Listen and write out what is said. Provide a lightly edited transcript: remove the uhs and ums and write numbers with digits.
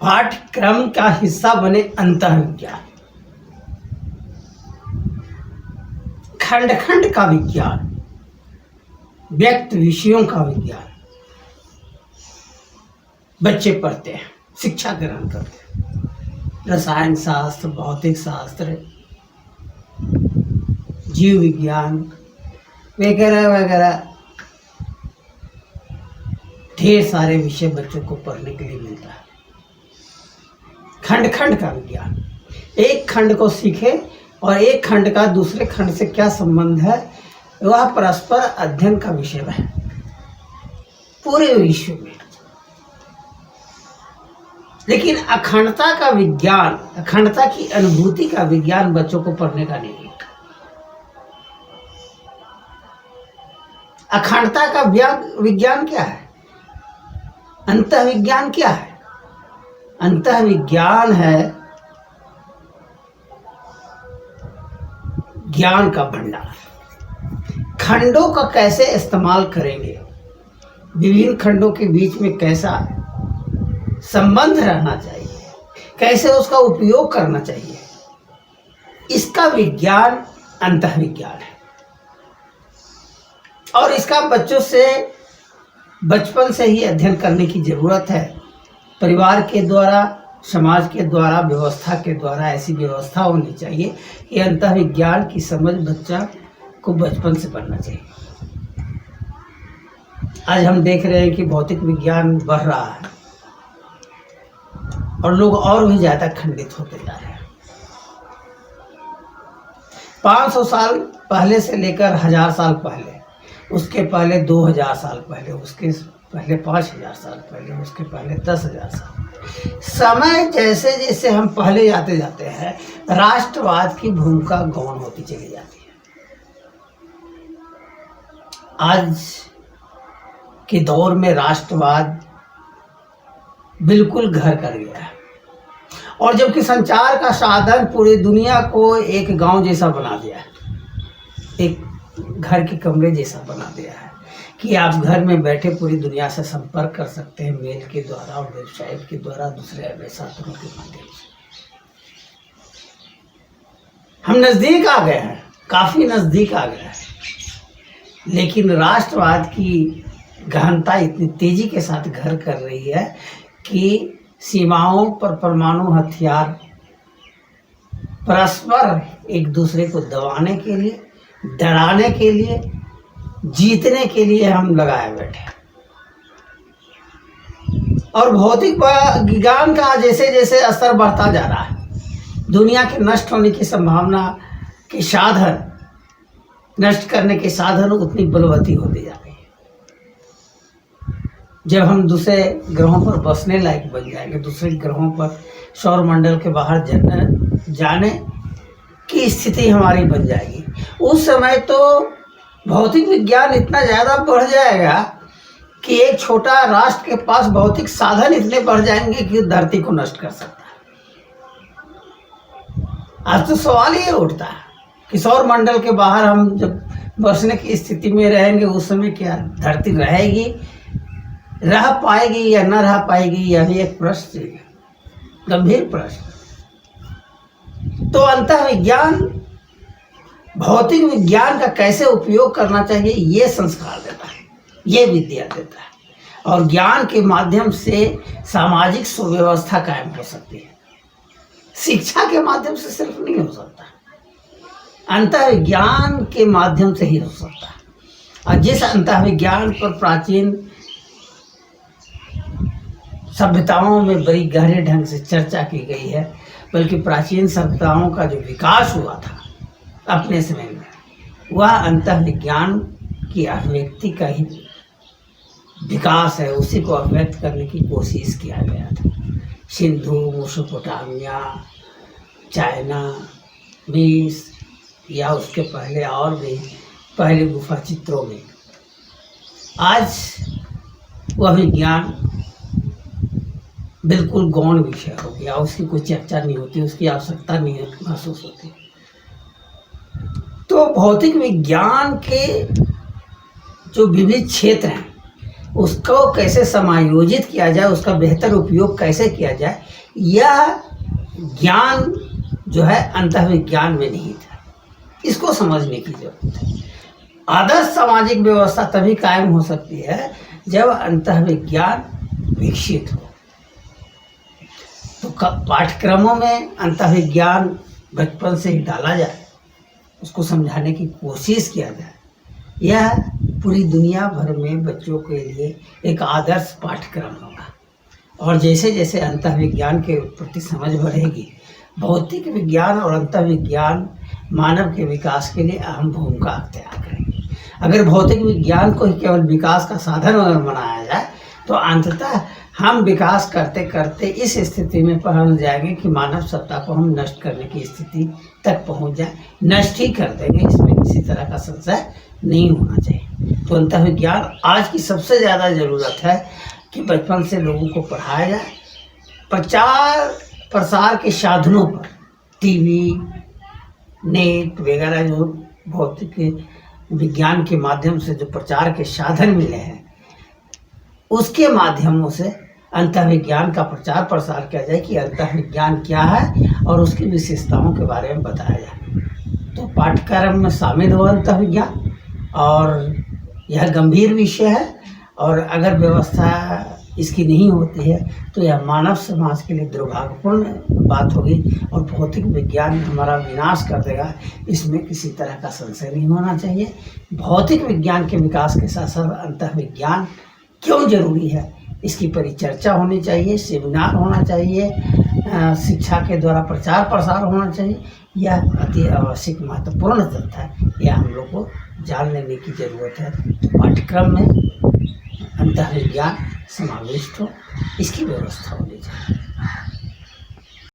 पाठ्यक्रम का हिस्सा बने अंतःविज्ञान, खंड खंड का विज्ञान, व्यक्त विषयों का विज्ञान बच्चे पढ़ते हैं, शिक्षा ग्रहण करते हैं। रसायन शास्त्र, भौतिक शास्त्र, जीव विज्ञान वगैरह वगैरह ढेर सारे विषय बच्चों को पढ़ने के लिए मिलता है। खंड खंड का विज्ञान, एक खंड को सीखे और एक खंड का दूसरे खंड से क्या संबंध है, वह परस्पर अध्ययन का विषय है पूरे विश्व में। लेकिन अखंडता का विज्ञान, अखंडता की अनुभूति का विज्ञान बच्चों को पढ़ने का नहीं है। अखंडता का विज्ञान क्या है? अंतःविज्ञान क्या है? अंतःविज्ञान है ज्ञान का भंडार। खंडों का कैसे इस्तेमाल करेंगे, विभिन्न खंडों के बीच में कैसा संबंध रहना चाहिए, कैसे उसका उपयोग करना चाहिए, इसका विज्ञान अंतःविज्ञान है। और इसका बच्चों से बचपन से ही अध्ययन करने की जरूरत है। परिवार के द्वारा, समाज के द्वारा, व्यवस्था के द्वारा ऐसी व्यवस्था होनी चाहिए कि अंतःविज्ञान की समझ बच्चा को बचपन से पढ़ना चाहिए। आज हम देख रहे हैं कि भौतिक विज्ञान बढ़ रहा है और लोग और भी ज़्यादा खंडित होते जा रहे हैं। 500 साल पहले से लेकर 1000 साल पहले, उसके पहले 2000 साल पहले, उसके पहले 5000 साल पहले, उसके पहले 10,000 साल, समय जैसे जैसे हम पहले जाते जाते हैं, राष्ट्रवाद की भूमिका गौण होती चली जाती है। आज के दौर में राष्ट्रवाद बिल्कुल घर कर गया है, और जबकि संचार का साधन पूरी दुनिया को एक गांव जैसा बना दिया है, एक घर के कमरे जैसा बना दिया है कि आप घर में बैठे पूरी दुनिया से संपर्क कर सकते हैं, मेल के द्वारा और वेबसाइट के द्वारा, दूसरे साधनों के माध्यम से। हम नज़दीक आ गए हैं, काफ़ी नज़दीक आ गए हैं, लेकिन राष्ट्रवाद की गहनता इतनी तेजी के साथ घर कर रही है कि सीमाओं पर परमाणु हथियार परस्पर एक दूसरे को दबाने के लिए, डराने के लिए, जीतने के लिए हम लगाए बैठे। और भौतिक विज्ञान का जैसे जैसे असर बढ़ता जा रहा है, दुनिया के नष्ट होने की संभावना के साधन, नष्ट करने के साधन उतनी बलवती होती जा रही है। जब हम दूसरे ग्रहों पर बसने लायक बन जाएंगे, दूसरे ग्रहों पर सौरमंडल के बाहर जाने की स्थिति हमारी बन जाएगी, उस समय तो भौतिक विज्ञान इतना ज़्यादा बढ़ जाएगा कि एक छोटा राष्ट्र के पास भौतिक साधन इतने बढ़ जाएंगे कि धरती को नष्ट कर सकता है। आज तो सवाल ये उठता है कि सौरमंडल के बाहर हम जब बसने की स्थिति में रहेंगे, उस समय क्या धरती रहेगी, रह पाएगी या न रह पाएगी, यही एक प्रश्न है, गंभीर प्रश्न। तो अंतःविज्ञान भौतिक विज्ञान का कैसे उपयोग करना चाहिए, ये संस्कार देता है, ये विद्या देता है। और ज्ञान के माध्यम से सामाजिक सुव्यवस्था कायम हो सकती है। शिक्षा के माध्यम से सिर्फ नहीं हो सकता, अंतःविज्ञान के माध्यम से ही हो सकता है। और जिस अंतःविज्ञान पर प्राचीन सभ्यताओं में बड़ी गहरे ढंग से चर्चा की गई है, बल्कि प्राचीन सभ्यताओं का जो विकास हुआ था अपने समय में, वह अंतःविज्ञान की अभिव्यक्ति का ही विकास है, उसी को अभिव्यक्त करने की कोशिश किया गया था। सिंधु, मेसोपोटामिया, चाइना, मिस्र या उसके पहले और भी पहले गुफा चित्रों में, आज वह विज्ञान बिल्कुल गौण विषय हो गया, उसकी कोई चर्चा नहीं होती, उसकी आवश्यकता नहीं महसूस होती। तो भौतिक विज्ञान के जो विविध क्षेत्र हैं, उसको कैसे समायोजित किया जाए, उसका बेहतर उपयोग कैसे किया जाए, यह ज्ञान जो है अंतर्विज्ञान में निहित है। इसको समझने की जरूरत है। आदर्श सामाजिक व्यवस्था तभी कायम हो सकती है जब अंतर्विज्ञान विकसित हो। तो पाठ्यक्रमों में अंतर्विज्ञान बचपन से ही डाला जाए, उसको समझाने की कोशिश किया जाए। यह पूरी दुनिया भर में बच्चों के लिए एक आदर्श पाठ्यक्रम होगा। और जैसे जैसे अंतर्विज्ञान के प्रति समझ बढ़ेगी, भौतिक विज्ञान और अंतर्विज्ञान मानव के विकास के लिए अहम भूमिका अख्तियार करेंगे। अगर भौतिक विज्ञान को ही केवल विकास का साधन अगर बनाया जाए तो अंततः हम विकास करते करते इस स्थिति में पहुंच जाएंगे कि मानव सत्ता को हम नष्ट करने की स्थिति तक पहुंच जाए। नष्ट ही कर देंगे, इसमें किसी तरह का संशय नहीं होना चाहिए। तो अंतर्विज्ञान आज की सबसे ज़्यादा ज़रूरत है कि बचपन से लोगों को पढ़ाया जाए। प्रचार प्रसार के साधनों पर टीवी, नेट वगैरह जो भौतिक विज्ञान के माध्यम से जो प्रचार के साधन मिले हैं, उसके माध्यमों से अंतर्विज्ञान का प्रचार प्रसार किया जाए कि अंतर्विज्ञान क्या है और उसकी विशेषताओं के बारे में बताया जाए। तो पाठ्यक्रम में शामिल हो अंतर्विज्ञान, और यह गंभीर विषय है। और अगर व्यवस्था इसकी नहीं होती है तो यह मानव समाज के लिए दुर्भाग्यपूर्ण बात होगी और भौतिक विज्ञान हमारा विनाश कर देगा। इसमें किसी तरह का संशय नहीं होना चाहिए। भौतिक विज्ञान के विकास के साथ साथ अंतर्विज्ञान क्यों जरूरी है, इसकी परिचर्चा होनी चाहिए, सेमिनार होना चाहिए, शिक्षा के द्वारा प्रचार प्रसार होना चाहिए। यह अति आवश्यक महत्वपूर्ण तथ्य है, यह हम लोग को जान लेने की ज़रूरत है। पाठ्यक्रम में अंतर्विज्ञान समाविष्ट हो, इसकी व्यवस्था होनी चाहिए।